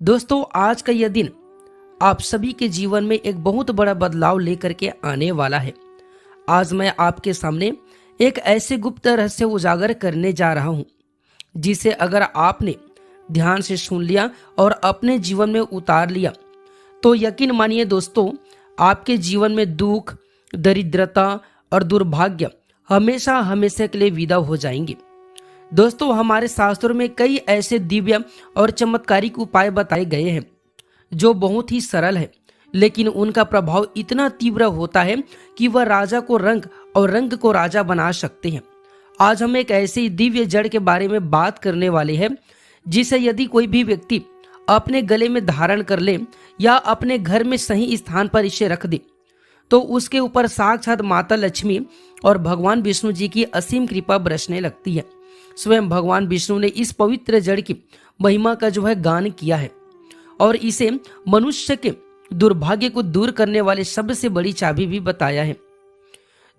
दोस्तों, आज का यह दिन आप सभी के जीवन में एक बहुत बड़ा बदलाव लेकर के आने वाला है। आज मैं आपके सामने एक ऐसे गुप्त रहस्य उजागर करने जा रहा हूं, जिसे अगर आपने ध्यान से सुन लिया और अपने जीवन में उतार लिया तो यकीन मानिए दोस्तों, आपके जीवन में दुख, दरिद्रता और दुर्भाग्य हमेशा हमेशा के लिए विदा हो जाएंगे। दोस्तों, हमारे शास्त्रों में कई ऐसे दिव्य और चमत्कारिक उपाय बताए गए हैं जो बहुत ही सरल है, लेकिन उनका प्रभाव इतना तीव्र होता है कि वह राजा को रंग और रंग को राजा बना सकते हैं। आज हम एक ऐसे दिव्य जड़ के बारे में बात करने वाले हैं जिसे यदि कोई भी व्यक्ति अपने गले में धारण कर ले या अपने घर में सही स्थान पर इसे रख दे तो उसके ऊपर साक्षात माता लक्ष्मी और भगवान विष्णु जी की असीम कृपा बरसने लगती है। स्वयं भगवान विष्णु ने इस पवित्र जड़ की महिमा का गान किया है और इसे मनुष्य के दुर्भाग्य को दूर करने वाले सबसे बड़ी चाबी भी बताया है।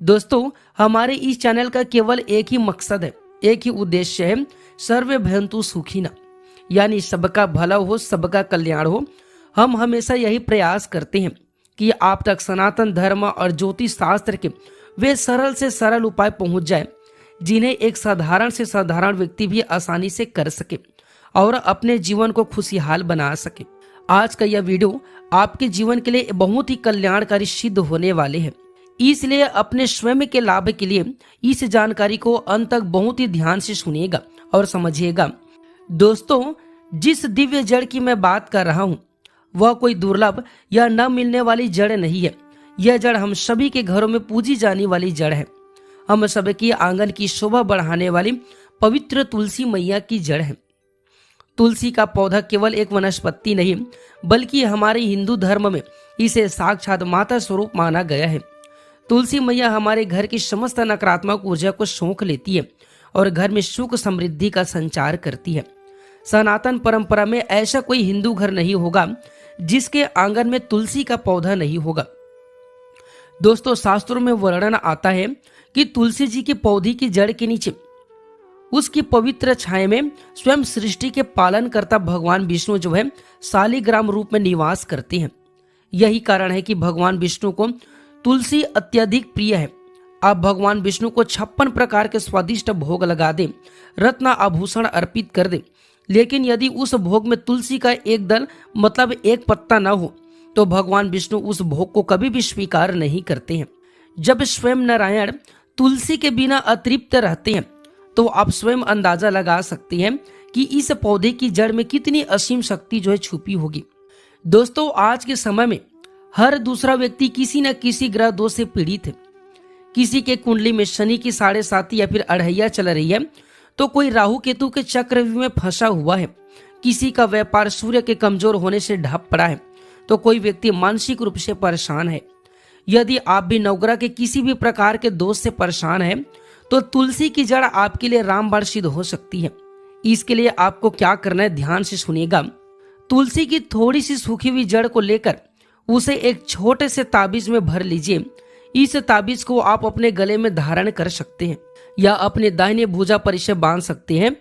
दोस्तों, हमारे इस चैनल का केवल एक ही मकसद है, एक ही उद्देश्य है, सर्वे भयंतु सुखिना, यानी सबका भला हो, सबका कल्याण हो। हम हमेशा यही प्रयास करते हैं कि आप तक सनातन धर्म और ज्योतिष शास्त्र के वे सरल से सरल उपाय पहुंच जाए जिन्हें एक साधारण से साधारण व्यक्ति भी आसानी से कर सके और अपने जीवन को खुशहाल बना सके। आज का यह वीडियो आपके जीवन के लिए बहुत ही कल्याणकारी सिद्ध होने वाले हैं, इसलिए अपने स्वयं के लाभ के लिए इस जानकारी को अंत तक बहुत ही ध्यान से सुनिएगा और समझिएगा। दोस्तों, जिस दिव्य जड़ की मैं बात कर रहा हूँ वह कोई दुर्लभ या न मिलने वाली जड़ नहीं है। यह जड़ हम सभी के घरों में पूजी जाने वाली जड़ है। हम सबकी आंगन की शोभा बढ़ाने वाली पवित्र तुलसी मैया की जड़ है। तुलसी का पौधा केवल एक वनस्पति नहीं, बल्कि हमारे हिंदू धर्म में इसे साक्षात माता स्वरूप माना गया है। तुलसी मैया हमारे घर की समस्त नकारात्मक ऊर्जा को सोख लेती है और घर में सुख समृद्धि का संचार करती है। सनातन परंपरा में ऐसा कोई हिंदू घर नहीं होगा जिसके आंगन में तुलसी का पौधा नहीं होगा। दोस्तों, शास्त्रों में वर्णन आता है कि तुलसी जी के पौधे की जड़ के नीचे उसकी पवित्र छाया में स्वयं सृष्टि के पालन करता भगवान विष्णु शालिग्राम रूप में निवास करते हैं। यही कारण है कि भगवान विष्णु को तुलसी अत्यधिक प्रिय है। आप भगवान विष्णु को 56 प्रकार के स्वादिष्ट भोग लगा दें, रत्न आभूषण अर्पित कर दें, लेकिन यदि उस भोग में तुलसी का एक दल मतलब एक पत्ता न हो तो भगवान विष्णु उस भोग को कभी भी स्वीकार नहीं करते हैं। जब स्वयं नारायण तुलसी के बिना अतृप्त रहते हैं तो आप स्वयं अंदाजा लगा सकते हैं कि इस पौधे की जड़ में कितनी असीम शक्ति छुपी होगी। दोस्तों, आज के समय में हर दूसरा व्यक्ति किसी न किसी ग्रह दोष से पीड़ित है। किसी के कुंडली में शनि की 7.5 या फिर अढ़ैया चल रही है तो कोई राहु केतु के चक्रव्यूह में फंसा हुआ है। किसी का व्यापार सूर्य के कमजोर होने से ढप पड़ा है तो कोई व्यक्ति मानसिक रूप से परेशान है। यदि आप भी नवग्रह के किसी भी प्रकार के दोष से परेशान हैं तो तुलसी की जड़ आपके लिए रामबाण सिद्ध हो सकती है। इसके लिए आपको क्या करना है, ध्यान से सुनिएगा। तुलसी की थोड़ी सी सूखी हुई जड़ को लेकर उसे एक छोटे से ताबीज में भर लीजिए। इस ताबीज को आप अपने गले में धारण कर सकते हैं या अपने दाहिने भुजा पर इसे बांध सकते हैं।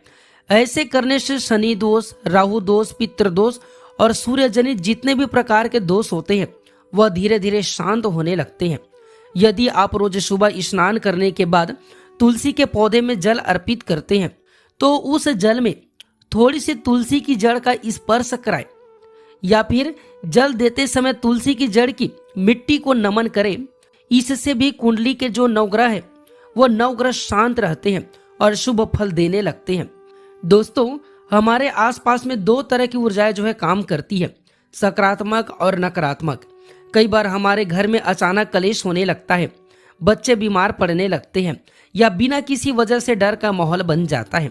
ऐसे करने से शनि दोष, राहु दोष, पितृ दोष और सूर्य जनित जितने भी प्रकार के दोष होते हैं वह धीरे धीरे शांत होने लगते हैं। यदि आप रोज सुबह स्नान करने के बाद तुलसी के पौधे में जल अर्पित करते हैं तो उस जल में थोड़ी सी तुलसी की जड़ का स्पर्श कराएं या फिर जल देते समय तुलसी की जड़ की मिट्टी को नमन करें। इससे भी कुंडली के जो नवग्रह है वो नवग्रह शांत रहते हैं और शुभ फल देने लगते हैं। दोस्तों, हमारे आसपास में 2 तरह की ऊर्जाएं काम करती है, सकारात्मक और नकारात्मक। कई बार हमारे घर में अचानक कलेश होने लगता है, बच्चे बीमार पड़ने लगते हैं या बिना किसी वजह से डर का माहौल बन जाता है।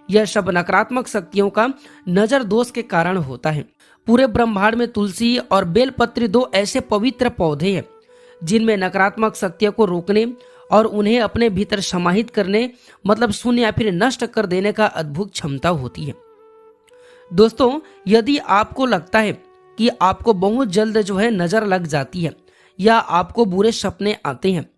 यह सब नकारात्मक शक्तियों का नजर दोष के कारण होता है। पूरे ब्रह्मांड में तुलसी और बेलपत्र 2 ऐसे पवित्र पौधे हैं जिनमें नकारात्मक शक्तियों को रोकने और उन्हें अपने भीतर समाहित करने मतलब शून्य या फिर नष्ट कर देने का अद्भुत क्षमता होती है। दोस्तों, यदि आपको लगता है कि आपको बहुत जल्द नजर लग जाती है या आपको बुरे सपने आते हैं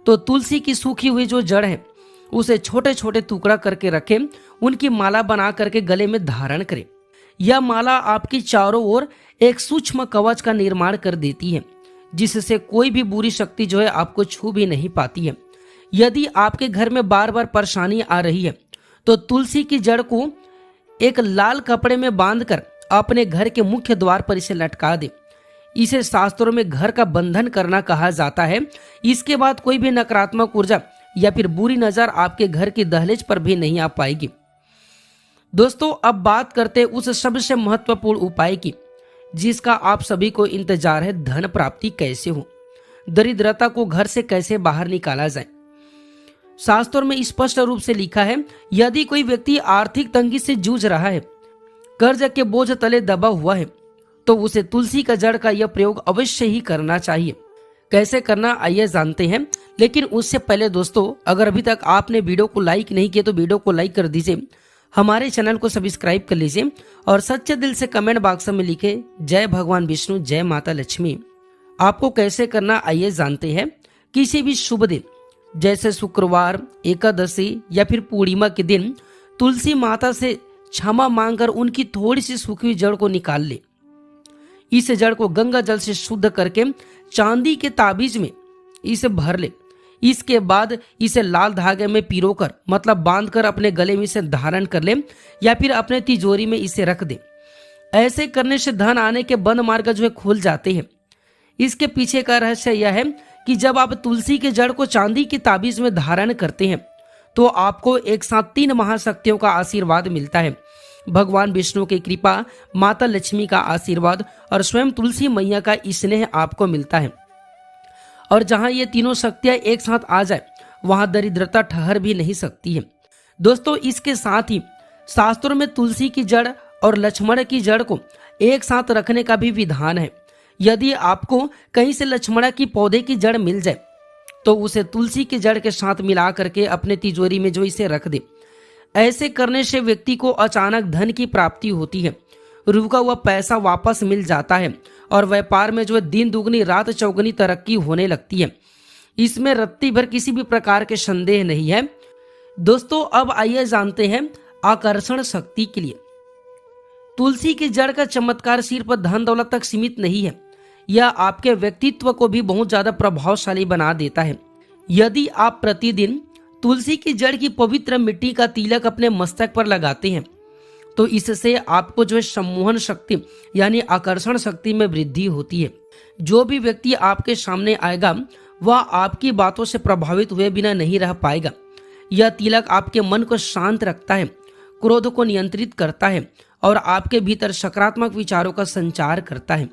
तो तुलसी की सूखी हुई जो जड़ है उसे छोटे छोटे टुकड़ा करके रखें, उनकी माला बना करके गले में धारण करें। यह माला आपके चारों ओर एक सूक्ष्म कवच का निर्माण कर देती है, जिससे कोई भी बुरी शक्ति जो है आपको छू भी नहीं पाती है। यदि आपके घर में बार बार परेशानी आ रही है तो तुलसी की जड़ को एक लाल कपड़े में बांधकर अपने घर के मुख्य द्वार पर इसे लटका दे। इसे शास्त्रों में घर का बंधन करना कहा जाता है। इसके बाद कोई भी नकारात्मक ऊर्जा या फिर बुरी नजर आपके घर की दहलीज पर भी नहीं आ पाएगी। दोस्तों, अब बात करते हैं उस सबसे महत्वपूर्ण उपाय की जिसका आप सभी को इंतजार है। धन प्राप्ति कैसे हो, दरिद्रता को घर से कैसे बाहर निकाला जाए। शास्त्रों में स्पष्ट रूप से लिखा है, यदि कोई व्यक्ति आर्थिक तंगी से जूझ रहा है, कर्ज के बोझ तले दबा हुआ है, तो उसे तुलसी का जड़ का यह प्रयोग अवश्य ही करना चाहिए। कैसे करना आइए जानते हैं। लेकिन उससे पहले दोस्तों, अगर अभी तक आपने वीडियो को लाइक नहीं किया तो वीडियो को लाइक कर दीजिए, हमारे चैनल को सब्सक्राइब कर लीजिए और सच्चे दिल से कमेंट बॉक्स में लिखे जय भगवान विष्णु, जय माता लक्ष्मी। आपको कैसे करना आइए जानते हैं। किसी भी शुभ दिन जैसे शुक्रवार, एकादशी या फिर पूर्णिमा के दिन तुलसी माता से क्षमा मांगकर उनकी थोड़ी सी सूखी हुई जड़ को निकाल ले। इस जड़ को गंगा जल से शुद्ध करके चांदी के ताबीज में इसे भर ले। इसके बाद इसे लाल धागे में पिरोकर मतलब बांधकर अपने गले में इसे धारण कर ले या फिर अपने तिजोरी में इसे रख दे। ऐसे करने से धन आने के बंद मार्ग जो है खुल जाते हैं। इसके पीछे का रहस्य यह है कि जब आप तुलसी के जड़ को चांदी की ताबीज में धारण करते हैं तो आपको एक साथ 3 महाशक्तियों का आशीर्वाद मिलता है। भगवान विष्णु की कृपा, माता लक्ष्मी का आशीर्वाद और स्वयं तुलसी मैया का स्नेह आपको मिलता है। और जहां ये तीनों शक्तियां एक साथ आ जाए वहां दरिद्रता ठहर भी नहीं सकती है। दोस्तों, इसके साथ ही शास्त्रों में तुलसी की जड़ और लक्ष्मण की जड़ को एक साथ रखने का भी विधान है। यदि आपको कहीं से लक्ष्मण की पौधे की जड़ मिल जाए तो उसे तुलसी की जड़ के साथ मिला करके अपने तिजोरी में जो इसे रख दे। ऐसे करने से व्यक्ति को अचानक धन की प्राप्ति होती है, रुका हुआ पैसा वापस मिल जाता है और व्यापार में जो है दिन दुगनी रात चौगुनी तरक्की होने लगती है। इसमें रत्ती भर किसी भी प्रकार के संदेह नहीं है। दोस्तों, अब आइए जानते हैं आकर्षण शक्ति के लिए। तुलसी की जड़ का चमत्कार सिर्फ धन दौलत तक सीमित नहीं है, यह आपके व्यक्तित्व को भी बहुत ज्यादा प्रभावशाली बना देता है। यदि आप प्रतिदिन तुलसी की जड़ की पवित्र मिट्टी का तिलक अपने मस्तक पर लगाते हैं तो इससे आपको जो है सम्मोहन शक्ति यानी आकर्षण शक्ति में वृद्धि होती है। जो भी व्यक्ति आपके सामने आएगा वह आपकी बातों से प्रभावित हुए बिना नहीं रह पाएगा। यह तिलक आपके मन को शांत रखता है, क्रोध को नियंत्रित करता है और आपके भीतर सकारात्मक विचारों का संचार करता है।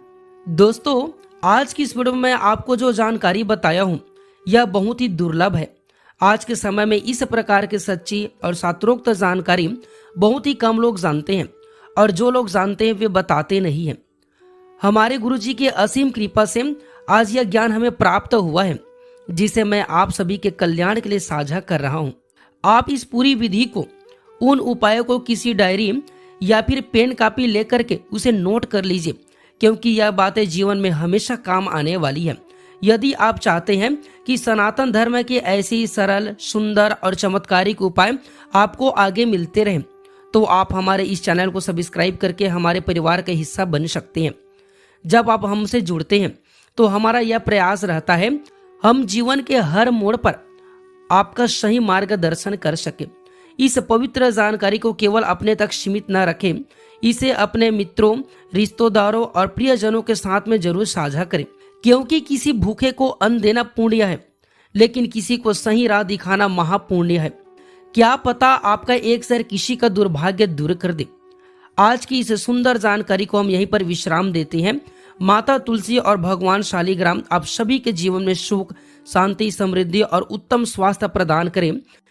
दोस्तों, आज की इस वीडियो में मैं आपको जो जानकारी बताया हूँ यह बहुत ही दुर्लभ है। आज के समय में इस प्रकार की सच्ची और शास्त्रोक्त जानकारी बहुत ही कम लोग जानते हैं और जो लोग जानते हैं वे बताते नहीं हैं। हमारे गुरुजी की असीम कृपा से आज यह ज्ञान हमें प्राप्त हुआ है जिसे मैं आप सभी के कल्याण के लिए साझा कर रहा हूँ। आप इस पूरी विधि को, उन उपायों को किसी डायरी या फिर पेन कॉपी लेकर के उसे नोट कर लीजिए, क्योंकि यह बातें जीवन में हमेशा काम आने वाली है। यदि आप चाहते हैं कि सनातन धर्म के ऐसे ही सरल, सुंदर और चमत्कारिक उपाय आपको आगे मिलते रहें तो आप हमारे इस चैनल को सब्सक्राइब करके हमारे परिवार का हिस्सा बन सकते हैं। जब आप हमसे जुड़ते हैं तो हमारा यह प्रयास रहता है हम जीवन के हर मोड़ पर आपका सही मार्गदर्शन कर सके। इस पवित्र जानकारी को केवल अपने तक सीमित न रखें, इसे अपने मित्रों, रिश्तेदारों और प्रियजनों के साथ में जरूर साझा करें, क्योंकि किसी भूखे को अन्न देना पुण्य है लेकिन किसी को सही राह दिखाना महापुण्य है। क्या पता आपका एक शहर किसी का दुर्भाग्य दूर कर दे। आज की इस सुंदर जानकारी को हम यहीं पर विश्राम देते हैं। माता तुलसी और भगवान शालिग्राम आप सभी के जीवन में सुख, शांति, समृद्धि और उत्तम स्वास्थ्य प्रदान करें।